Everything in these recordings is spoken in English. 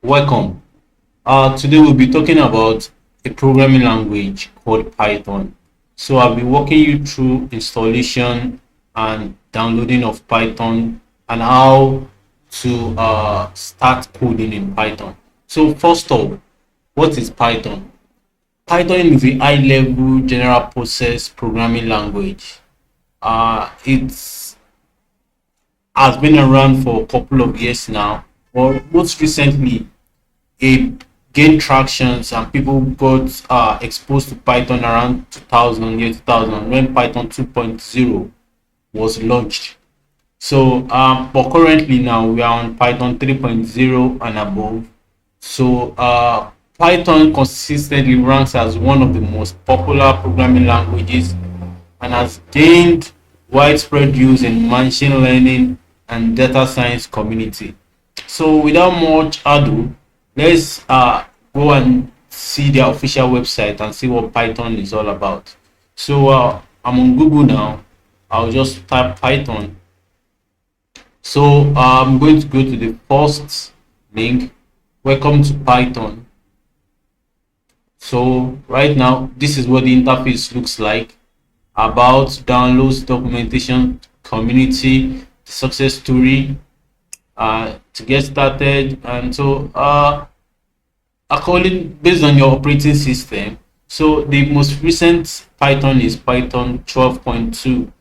Welcome. Today we'll be talking about a programming language called Python. So I'll be walking you through installation and downloading of Python and how to start coding in Python. So first off, what is Python? Python is a high-level general purpose programming language. It has been around for a couple of years now, but most recently it gained tractions and people got exposed to Python around 2000, year 2000, when Python 2.0 was launched. So, but currently now we are on Python 3.0 and above. So, Python consistently ranks as one of the most popular programming languages and has gained widespread use in machine learning and data science community. So without much ado, let's go and see their official website and see what Python is all about. So I'm on Google now. I'll just type Python. So I'm going to go to the first link. Welcome to Python. So right now, this is what the interface looks like. About, downloads, documentation, community, success story, to get started. And so according based on your operating system, so the most recent Python is Python 12.2,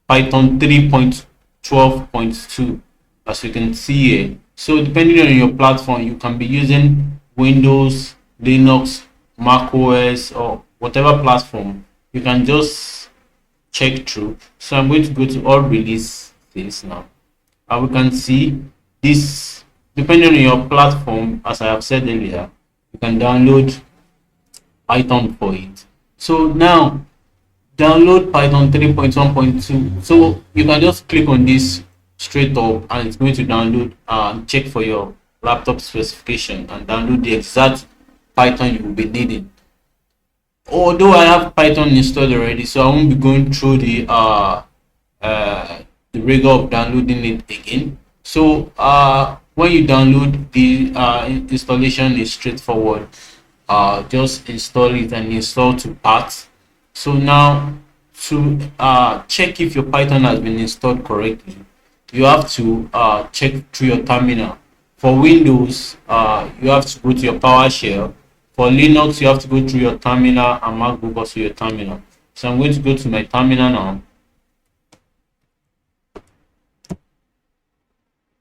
Python 3.12.2, as you can see here. So depending on your platform, you can be using Windows, Linux, Mac OS, or whatever platform. You can just check through. So I'm going to go to all releases now, and we can see this. Depending on your platform, as I have said earlier, you can download Python for it. So now download Python 3.1.2. So you can just click on this straight up and it's going to download and check for your laptop specification and download the exact Python you will be needing. Although I have Python installed already, so I won't be going through the rigor of downloading it again. So when you download, the installation is straightforward. Just install it and install to parts. So now to check if your Python has been installed correctly, you have to check through your terminal. For Windows, you have to go to your PowerShell. For Linux, you have to go through your terminal, and MacBook also your terminal. So I'm going to go to my terminal now.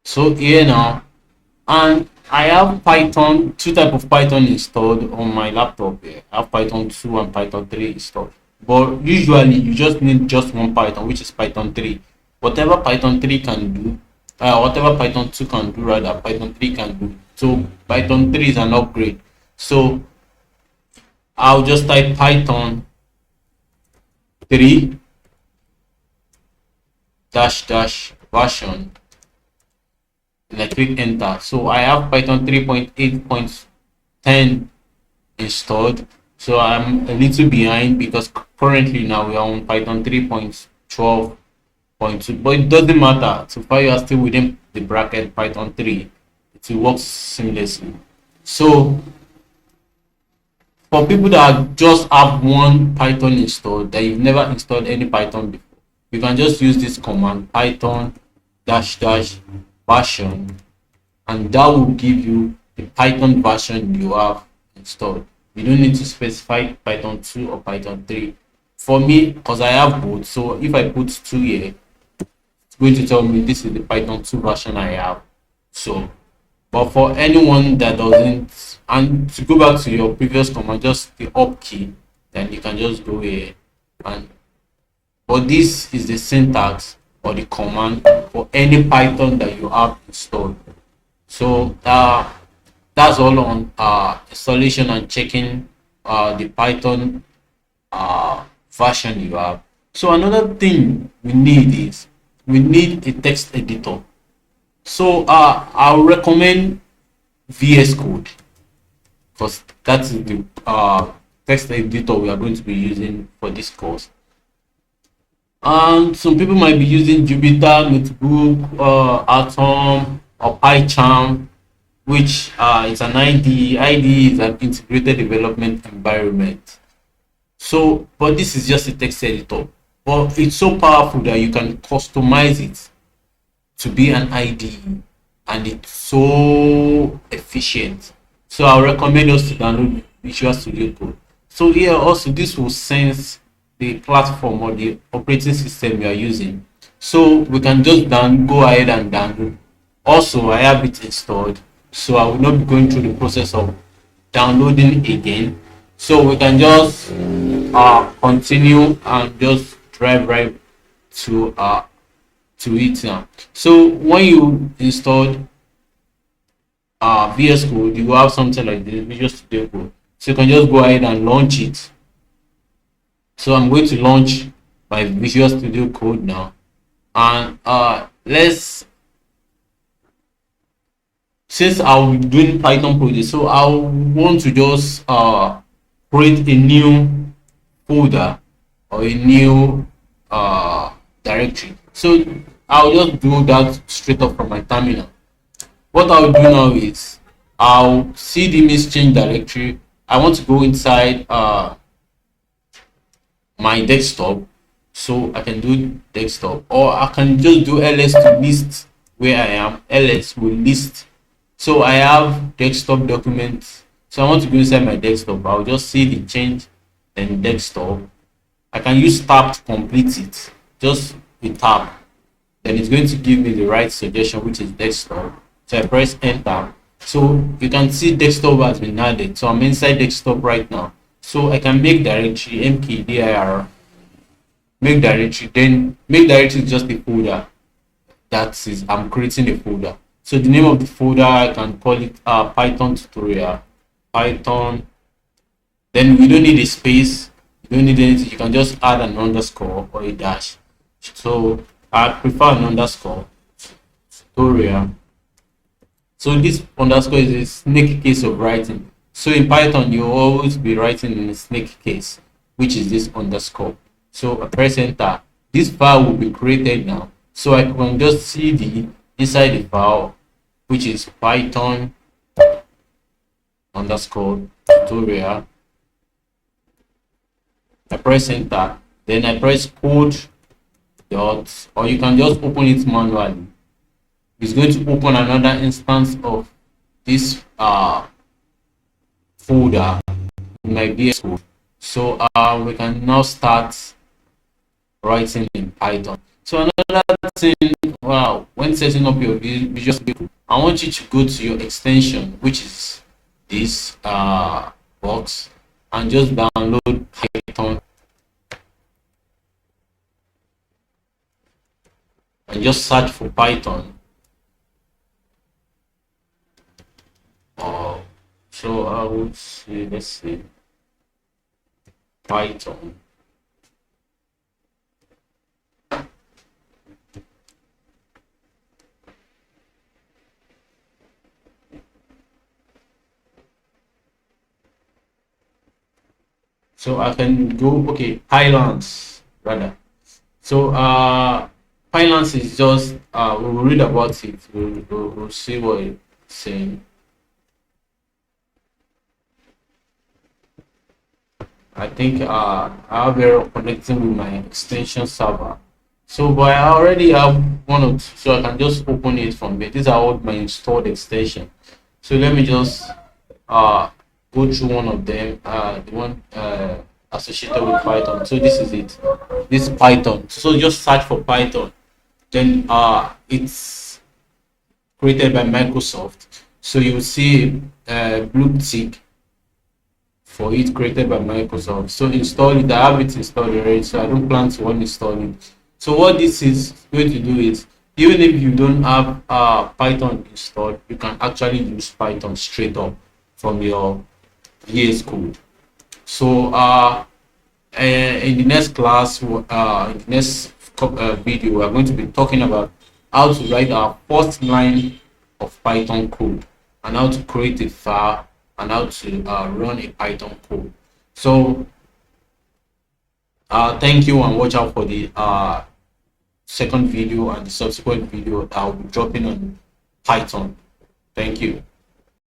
So here now, and I have Python, two type of Python installed on my laptop here. I have Python 2 and Python 3 installed. But usually you just need just one Python, which is Python 3. Whatever Python 3 can do, whatever Python 2 can do, rather, Python 3 can do. So Python 3 is an upgrade. So I'll just type Python 3 dash dash version and I click enter. So I have Python 3.8.10 installed. So I'm a little behind because currently now we are on Python 3.12.2, but it doesn't matter. So far you are still within the bracket Python 3, it will work seamlessly. So for people that just have one Python installed, that you've never installed any Python before, you can just use this command Python dash dash version, and that will give you the Python version you have installed. You don't need to specify Python 2 or Python 3. For me, because I have both, so if I put 2 here, it's going to tell me this is the Python 2 version I have. So but for anyone that doesn't, and to go back to your previous command, just the up key, then you can just go here. And but this is the syntax or the command for any Python that you have installed. So that's all on installation and checking the Python version you have. So another thing we need is we need a text editor. So I'll recommend VS Code because that's the text editor we are going to be using for this course. And some people might be using Jupyter Notebook, Atom, or PyCharm. which is an IDE. IDE is an integrated development environment. So, but this is just a text editor, but it's so powerful that you can customize it to be an IDE, and it's so efficient. So I'll recommend us to download Visual Studio Code. So here also this will sense the platform or the operating system you are using. So we can just go ahead and download. Also, I have it installed, so I will not be going through the process of downloading again. So we can just continue and just drive right to it now. So when you installed VS Code, you will have something like this, Visual Studio Code. So you can just go ahead and launch it. So I'm going to launch my Visual Studio Code now, and let's, since I'll be doing Python project, so I want to just create a new folder or a new directory. So I'll just do that straight up from my terminal. What I'll do now is I'll see the image change directory. I want to go inside my desktop, so I can do desktop, or I can just do ls to list where I am. Ls will list. So I have desktop documents. So I want to go inside my desktop. I'll just see the change and desktop. I can use tab to complete it, just with tab. Then it's going to give me the right suggestion, which is desktop. So I press enter. So you can see desktop has been added. So I'm inside desktop right now. So I can make directory mkdir, make directory. Then make directory is just a folder. That is, I'm creating a folder. So the name of the folder, I can call it Python tutorial. Python. Then we don't need a space. You don't need anything. You can just add an underscore or a dash. So I prefer an underscore tutorial. So this underscore is a snake case of writing. So in Python, you'll always be writing in a snake case, which is this underscore. So I press enter. This file will be created now. So I can just see the inside the file, which is Python underscore tutorial. I press enter. Then I press code dot, or you can just open it manually. It's going to open another instance of this folder in my VS Code. So we can now start writing in Python. So another thing, when setting up your Visual Studio Code, I want you to go to your extension, which is this box, and just download Python, and just search for Python. So I would say, let's see, Python. So I can go, okay, Pylons rather. So Pylons is just we'll read about it. We'll see what it's saying. I think I have error connecting with my extension server. So, but I already have one or two, so I can just open it from there. These are all my installed extension. So let me just go through one of them, the one associated with Python. So this is it. This is Python. So just search for Python. Then it's created by Microsoft. So you will see blue tick for it, created by Microsoft. So install it. I have it installed already, so I don't plan to uninstall it. So what this is going to do is, even if you don't have Python installed, you can actually use Python straight up from your VS Code. So in the next class, in the next video, we are going to be talking about how to write our first line of Python code, and how to create a file, and how to run a Python code. So thank you, and watch out for the second video and the subsequent video that I'll be dropping on Python. Thank you.